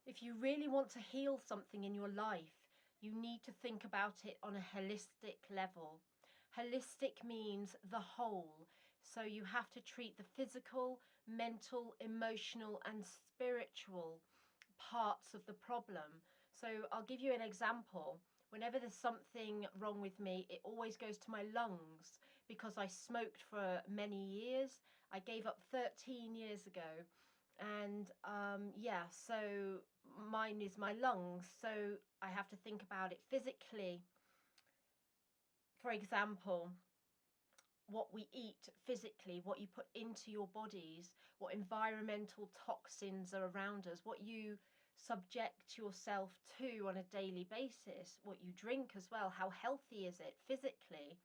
If you really want to heal something in your life, you need to think about it on a holistic level. Holistic means the whole. So you have to treat the physical, mental, emotional, and spiritual parts of the problem. So I'll give you an example. Whenever there's something wrong with me, it always goes to my lungs because I smoked for many years. I gave up 13 years ago. And yeah, so mine is my lungs. So I have to think about it physically. For example, what we eat physically, what you put into your bodies, what environmental toxins are around us, what you subject yourself to on a daily basis, what you drink as well, how healthy is it physically.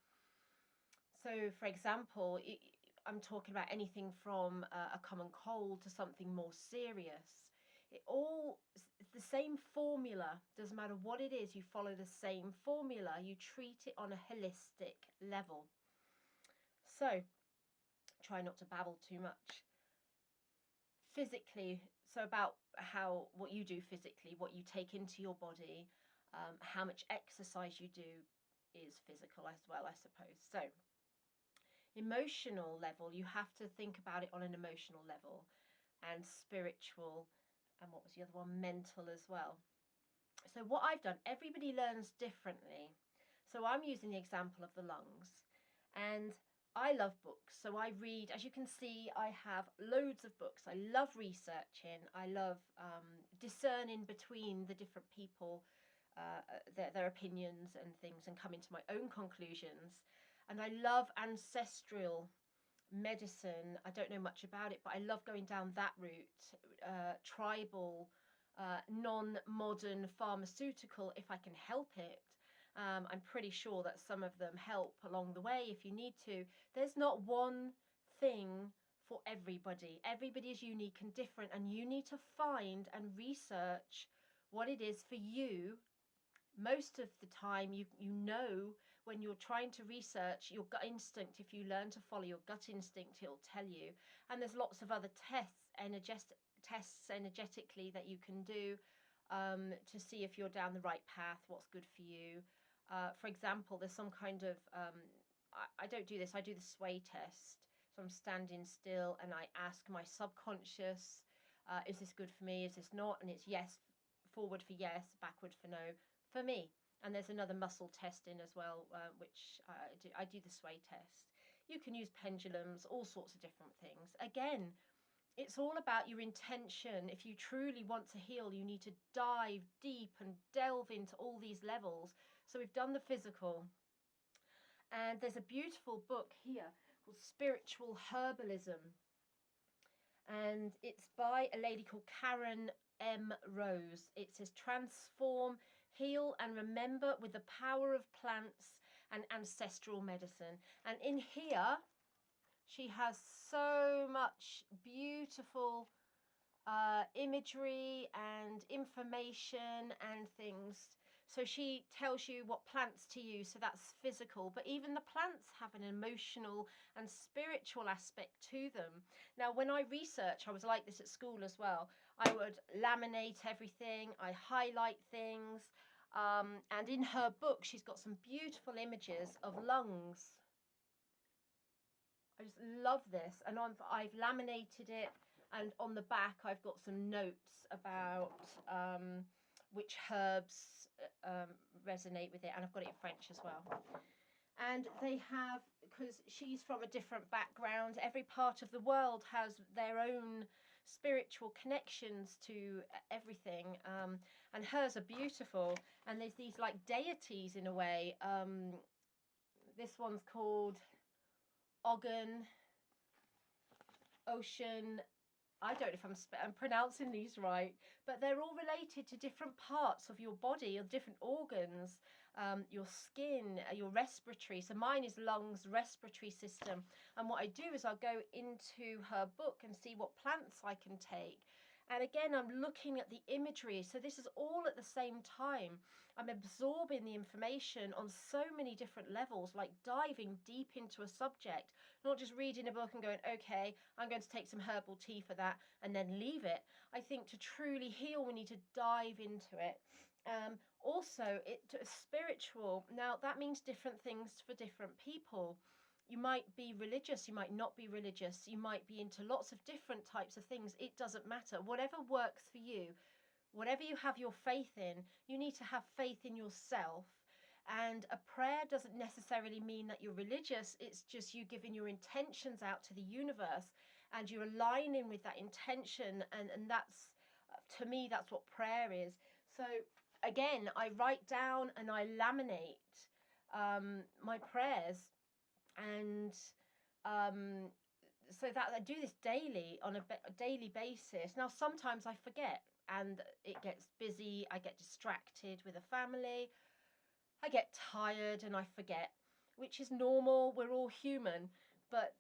So, for example, I'm talking about anything from a common cold to something more serious. It's the same formula. Doesn't matter what it is, you follow the same formula. You treat it on a holistic level. So, try not to babble too much. Physically, so about how what you do physically, what you take into your body, how much exercise you do is physical as well, I suppose. So, emotional level, you have to think about it on an emotional level, and spiritual, and what was the other one? Mental as well. So, what I've done, everybody learns differently. So, I'm using the example of the lungs, and I love books. So, I read, as you can see, I have loads of books. I love researching, I love discerning between the different people, their opinions and things, and coming to my own conclusions. And I love ancestral medicine. I don't know much about it, but I love going down that route, tribal, non-modern pharmaceutical, if I can help it. I'm pretty sure that some of them help along the way if you need to. There's not one thing for everybody. Everybody is unique and different, and you need to find and research what it is for you. Most of the time, you know, when you're trying to research your gut instinct, if you learn to follow your gut instinct, it'll tell you. And there's lots of other tests energetically that you can do, to see if you're down the right path, what's good for you. For example, there's some kind of I don't do this, I do the sway test. So I'm standing still and I ask my subconscious, is this good for me, is this not? And it's yes, forward for yes, backward for no, for me. And there's another muscle testing as well, which I do the sway test. You can use pendulums, all sorts of different things. Again, it's all about your intention. If you truly want to heal, you need to dive deep and delve into all these levels. So we've done the physical. And there's a beautiful book here called Spiritual Herbalism. And it's by a lady called Karen M. Rose. It says, transform, heal, and remember with the power of plants and ancestral medicine. And in here, she has so much beautiful imagery and information and things. So she tells you what plants to use, so that's physical, but even the plants have an emotional and spiritual aspect to them. Now, when I research, I was like this at school as well. I would laminate everything, I highlight things, and in her book, she's got some beautiful images of lungs. I just love this, and I've laminated it, and on the back I've got some notes about which herbs resonate with it, and I've got it in French as well. And they have, because she's from a different background, every part of the world has their own spiritual connections to everything, and hers are beautiful, and there's these like deities in a way. This one's called Ogun, Ocean. I don't know if I'm pronouncing these right, but they're all related to different parts of your body, or different organs, your skin, your respiratory. So mine is lungs, respiratory system. And what I do is I'll go into her book and see what plants I can take. And again, I'm looking at the imagery. So this is all at the same time. I'm absorbing the information on so many different levels, like diving deep into a subject, not just reading a book and going, okay, I'm going to take some herbal tea for that and then leave it. I think to truly heal, we need to dive into it. Also, spiritual. Now, that means different things for different people. You might be religious, you might not be religious, you might be into lots of different types of things. It doesn't matter. Whatever works for you, whatever you have your faith in, you need to have faith in yourself. And a prayer doesn't necessarily mean that you're religious. It's just you giving your intentions out to the universe and you're aligning with that intention. And that's, to me, that's what prayer is. So again, I write down and I laminate my prayers, and so that I do this daily on a daily basis. Now, sometimes I forget and it gets busy. I get distracted with a family. I get tired and I forget, which is normal. We're all human. But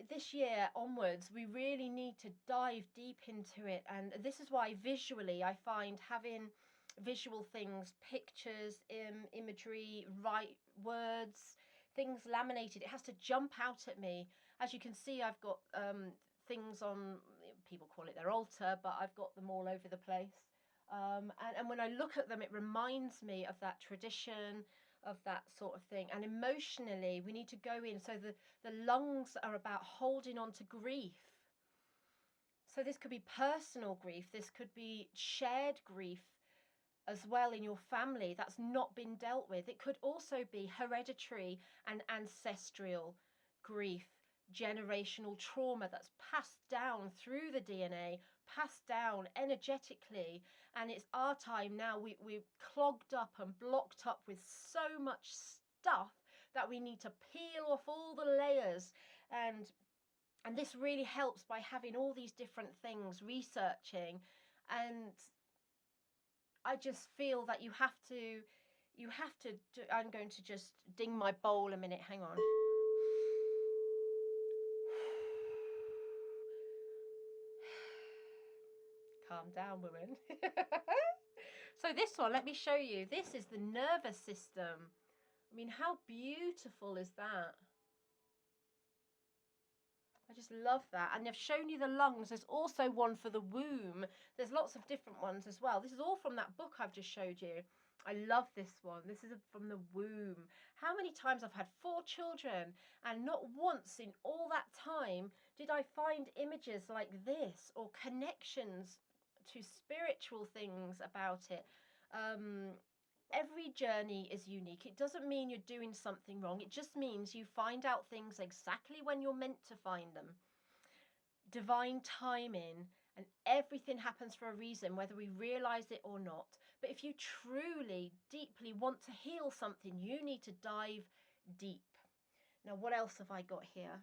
this year onwards, we really need to dive deep into it. And this is why visually I find having visual things, pictures, imagery, write words, things laminated, it has to jump out at me. As you can see, I've got things on, people call it their altar, but I've got them all over the place. And when I look at them, it reminds me of that tradition, of that sort of thing. And emotionally, we need to go in. So the lungs are about holding on to grief. So this could be personal grief. This could be shared grief as well in your family that's not been dealt with. It could also be hereditary and ancestral grief, generational trauma that's passed down through the DNA, passed down energetically. And it's our time now. We're clogged up and blocked up with so much stuff that we need to peel off all the layers. And this really helps by having all these different things, researching. And I just feel that you have to I'm going to just ding my bowl a minute, hang on. Calm down, woman. So this one, let me show you. This is the nervous system. I mean, how beautiful is that? I just love that. And I've shown you the lungs. There's also one for the womb. There's lots of different ones as well. This is all from that book I've just showed you. I love this one. This is from the womb. How many times I've had 4 children, and not once in all that time did I find images like this or connections to spiritual things about it. Every journey is unique. It doesn't mean you're doing something wrong. It just means you find out things exactly when you're meant to find them. Divine timing, and everything happens for a reason, whether we realize it or not. But if you truly, deeply want to heal something, you need to dive deep. Now, what else have I got here?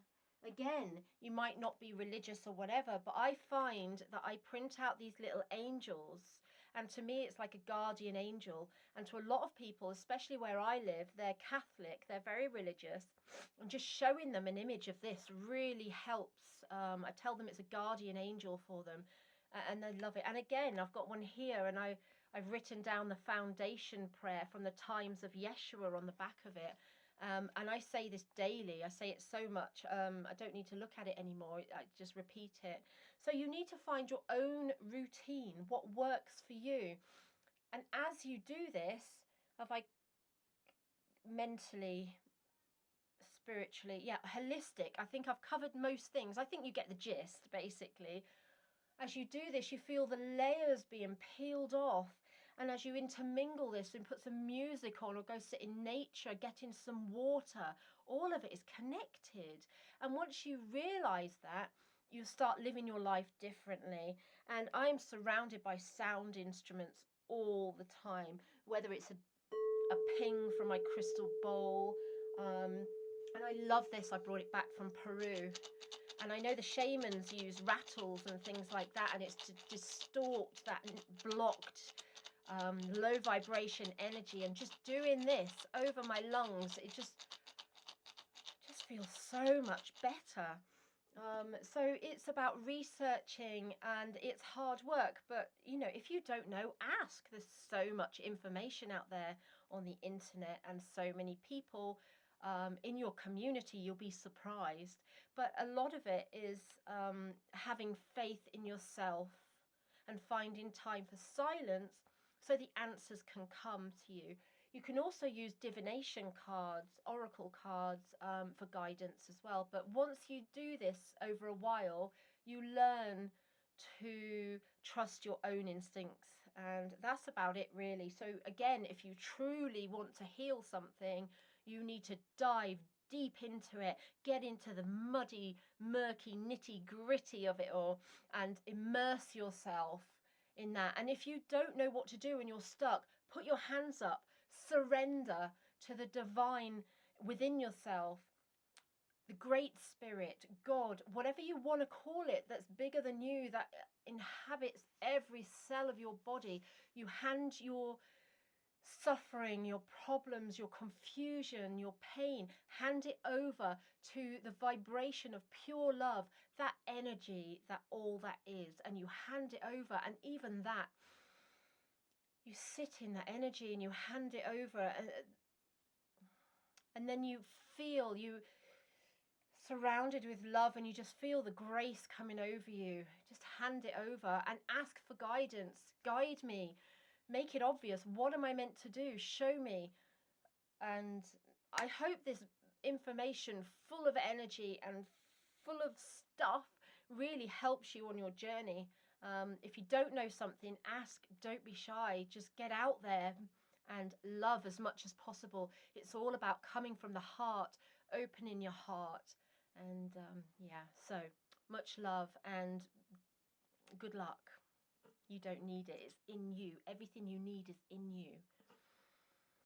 Again, you might not be religious or whatever, but I find that I print out these little angels, and to me it's like a guardian angel. And to a lot of people, especially where I live, they're Catholic, they're very religious, and just showing them an image of this really helps. I tell them it's a guardian angel for them, and they love it. And again, I've got one here, and I've written down the foundation prayer from the times of Yeshua on the back of it. And I say this daily. I say it so much. I don't need to look at it anymore. I just repeat it. So you need to find your own routine, what works for you. And as you do this, have I mentally, spiritually, yeah, holistic, I think I've covered most things. I think you get the gist, basically. As you do this, you feel the layers being peeled off. And as you intermingle this and put some music on or go sit in nature, get in some water, all of it is connected. And once you realize that, you start living your life differently. And I'm surrounded by sound instruments all the time, whether it's a ping from my crystal bowl. And I love this. I brought it back from Peru. And I know the shamans use rattles and things like that, and it's to distort that blocked low vibration energy. And just doing this over my lungs, it just feels so much better. So it's about researching and it's hard work, but if you don't know, ask. There's so much information out there on the internet and so many people in your community, you'll be surprised. But a lot of it is having faith in yourself and finding time for silence so the answers can come to you. You can also use divination cards, oracle cards for guidance as well. But once you do this over a while, you learn to trust your own instincts. And that's about it, really. So, again, if you truly want to heal something, you need to dive deep into it, get into the muddy, murky, nitty gritty of it all, and immerse yourself in that. And if you don't know what to do and you're stuck, put your hands up, surrender to the divine within yourself, the great spirit, God, whatever you want to call it, that's bigger than you, that inhabits every cell of your body. You hand your suffering, your problems, your confusion, your pain, hand it over to the vibration of pure love, that energy, that all that is, and you hand it over. And even that, you sit in that energy and you hand it over, and then you feel you surrounded with love, and you just feel the grace coming over you. Just hand it over and ask for guidance. Guide me, make it obvious. What am I meant to do? Show me. And I hope this information, full of energy and full of stuff, really helps you on your journey. If you don't know something, ask. Don't be shy. Just get out there and love as much as possible. It's all about coming from the heart, opening your heart. And yeah, so much love and good luck. You don't need it. It's in you. Everything you need is in you.